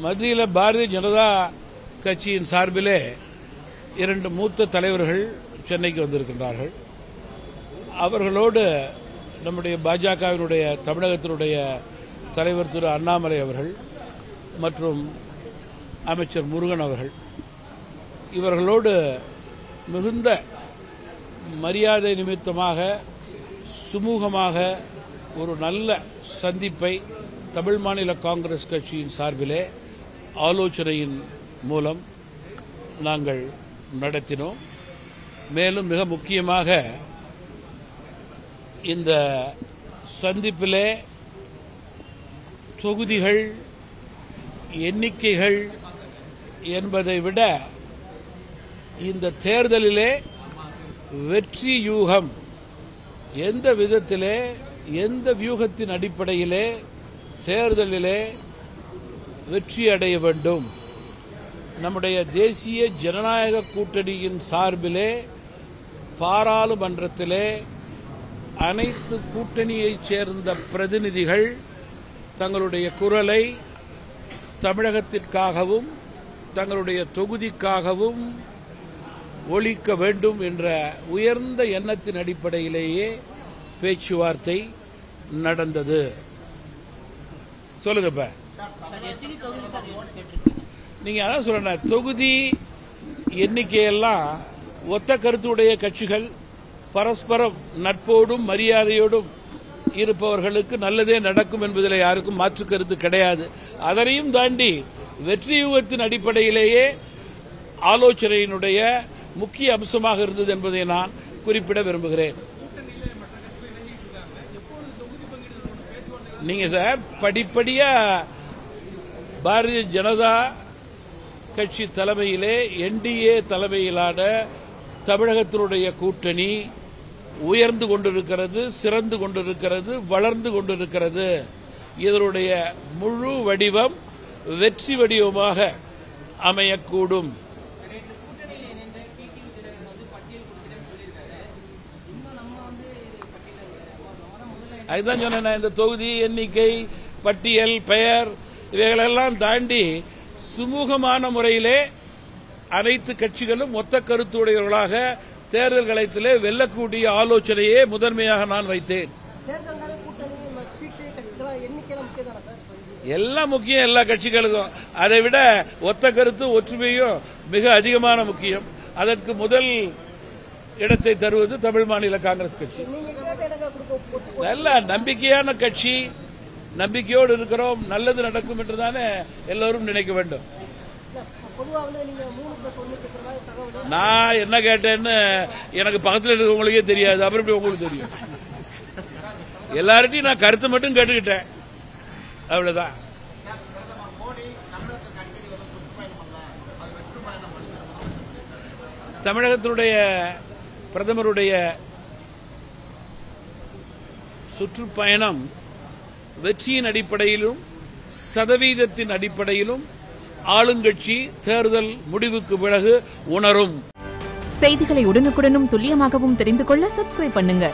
மத்தியில் பாரதிய ஜனதா கட்சியின் சார்பிலே 2 மூத்த தலைவர்கள் சென்னைக்கு வந்திருக்கின்றார்கள். அவர்களோடு நம்முடைய பாஜகவினுடைய தமிழகத்தினுடைய தலைவர் திரு அண்ணாமலை அவர்கள் மற்றும் அமைச்சர் முருகன் அவர்கள் இவர்களோடு மிகுந்த மரியாதை நிமித்தமாக சுமூகமாக ஒரு நல்ல சந்திப்பை தமிழ் மாநில காங்கிரஸ் கட்சியின் சார்பிலே ஆலோசனையின் மூலம் நாங்கள் நடத்தினோம். மேலும் மிக முக்கியமாக இந்த சந்திப்பிலே தொகுதிகள் எண்ணிக்கைகள் என்பதை விட இந்த தேர்தலிலே வெற்றி யூகம் எந்த விதத்திலே எந்த வியூகத்தின் அடிப்படையிலே தேர்தலிலே வெற்றி அடைய வேண்டும், நம்முடைய தேசிய ஜனநாயக கூட்டணியின் சார்பிலே பாராளுமன்றத்திலே அனைத்து கூட்டணியைச் சேர்ந்த பிரதிநிதிகள் தங்களுடைய குரலை தமிழகத்திற்காகவும் தங்களுடைய தொகுதிக்காகவும் ஒலிக்க வேண்டும் என்ற உயர்ந்த எண்ணத்தின் அடிப்படையிலேயே பேச்சுவார்த்தை நடந்தது. சொல்லுங்க. இப்ப நீங்க அதான் சொல்ற தொகுதி எண்ணிக்கையெல்லாம் ஒத்த கருத்துடைய கட்சிகள் பரஸ்பரம் நட்போடும் மரியாதையோடும் இருப்பவர்களுக்கு நல்லதே நடக்கும் என்பதில் யாருக்கும் மாற்று கருத்து கிடையாது. அதனையும் தாண்டி வெற்றி யூகத்தின் அடிப்படையிலேயே ஆலோசனையினுடைய முக்கிய அம்சமாக இருந்தது என்பதை நான் குறிப்பிட விரும்புகிறேன். நீங்க சார் படிப்படியா பாரதிய ஜனதா கட்சி தலைமையிலே என்டிஏ தலைமையிலான தமிழகத்தினுடைய கூட்டணி உயர்ந்து கொண்டிருக்கிறது, சிறந்து கொண்டிருக்கிறது, வளர்ந்து கொண்டிருக்கிறது. இதனுடைய முழு வடிவம் வெற்றி வடிவமாக அமையக்கூடும். அதுதான் சொன்னேன், இந்த தொகுதி எண்ணிக்கை பட்டியல் பெயர் இவைகளெல்லாம் தாண்டி சுமூகமான முறையிலே அனைத்து கட்சிகளும் ஒத்த கருத்துடையவர்களாக தேர்தல் களத்திலே வெல்லக்கூடிய ஆலோசனையே முதன்மையாக நான் வைத்தேன். எல்லாம் முக்கியம் எல்லா கட்சிகளுக்கும். அதை விட ஒத்த கருத்தும் ஒற்றுமையும் மிக அதிகமான முக்கியம். அதற்கு முதல் இடத்தை தருவது தமிழ் மாநில காங்கிரஸ் கட்சி. நல்ல நம்பிக்கையான கட்சி, நம்பிக்கையோடு இருக்கிறோம், நல்லது நடக்கும் என்றுதானே எல்லோரும் நினைக்க வேண்டும். நான் என்ன கேட்டேன்னு எனக்கு பக்கத்தில் இருக்கிறவங்களுக்கே தெரியாது, அப்புறம் எப்படி உங்களுக்கு தெரியும்? எல்லார்ட்டையும் நான் கருத்து மட்டும் கேட்டுக்கிட்டேன், அவ்வளவுதான். தமிழகத்தினுடைய பிரதமருடைய சுற்றுப்பயணம் வெற்றியின் அடிப்படையிலும் சதவீதத்தின் அடிப்படையிலும் ஆளுங்கட்சி தேர்தல் முடிவுக்கு பிறகு உணரும். செய்திகளை உடனுக்குடனும் துல்லியமாகவும் தெரிந்து கொள்ள சப்ஸ்கிரைப் பண்ணுங்க.